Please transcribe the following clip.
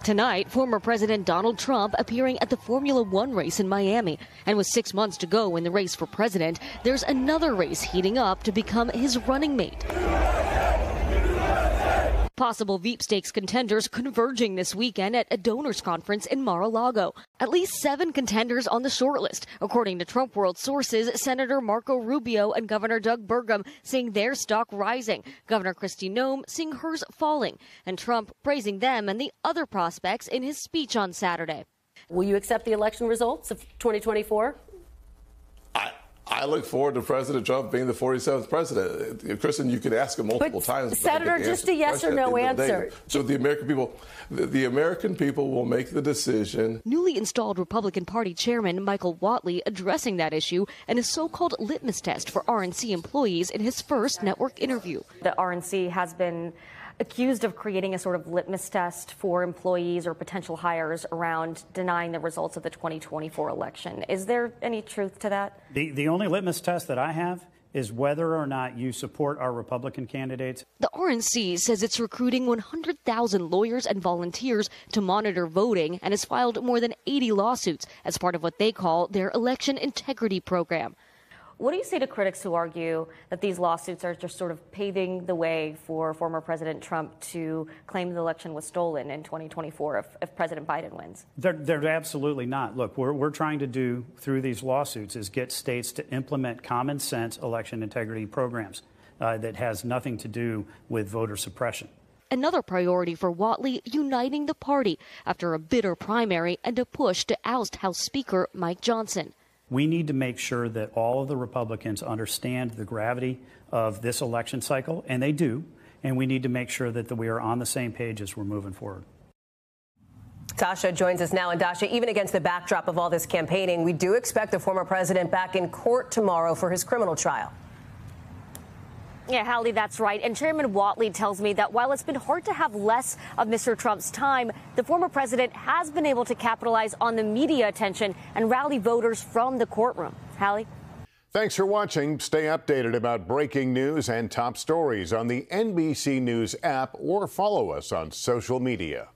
Tonight, former President Donald Trump appearing at the Formula One race in Miami. And with 6 months to go in the race for president, there's another race heating up to become his running mate. Possible veepstakes contenders converging this weekend at a donors conference in Mar-A-Lago. At least 7 contenders on the shortlist, according to Trump World sources. Senator Marco Rubio and Governor Doug Burgum seeing their stock rising, Governor Kristi Noem seeing hers falling, and Trump praising them and the other prospects in his speech on Saturday. Will you accept the election results of 2024? I look forward to President Trump being the 47th president. Kristen, you could ask him multiple times. Senator, just a yes or no answer. So the American people will make the decision. Newly installed Republican Party Chairman Michael Whatley addressing that issue and a so-called litmus test for RNC employees in his first network interview. The RNC has been accused of creating a sort of litmus test for employees or potential hires around denying the results of the 2024 election. Is there any truth to that? The only litmus test that I have is whether or not you support our Republican candidates. The RNC says it's recruiting 100,000 lawyers and volunteers to monitor voting and has filed more than 80 lawsuits as part of what they call their election integrity program. What do you say to critics who argue that these lawsuits are just sort of paving the way for former President Trump to claim the election was stolen in 2024 if President Biden wins? They're absolutely not. Look, we're trying to do through these lawsuits is get states to implement common sense election integrity programs that has nothing to do with voter suppression. Another priority for Whatley, uniting the party after a bitter primary and a push to oust House Speaker Mike Johnson. We need to make sure that all of the Republicans understand the gravity of this election cycle, and they do, and we need to make sure that we are on the same page as we're moving forward. Dasha joins us now. And Dasha, even against the backdrop of all this campaigning, we do expect the former president back in court tomorrow for his criminal trial. Yeah, Hallie, that's right. And Chairman Whatley tells me that while it's been hard to have less of Mr. Trump's time, the former president has been able to capitalize on the media attention and rally voters from the courtroom. Hallie? Thanks for watching. Stay updated about breaking news and top stories on the NBC News app or follow us on social media.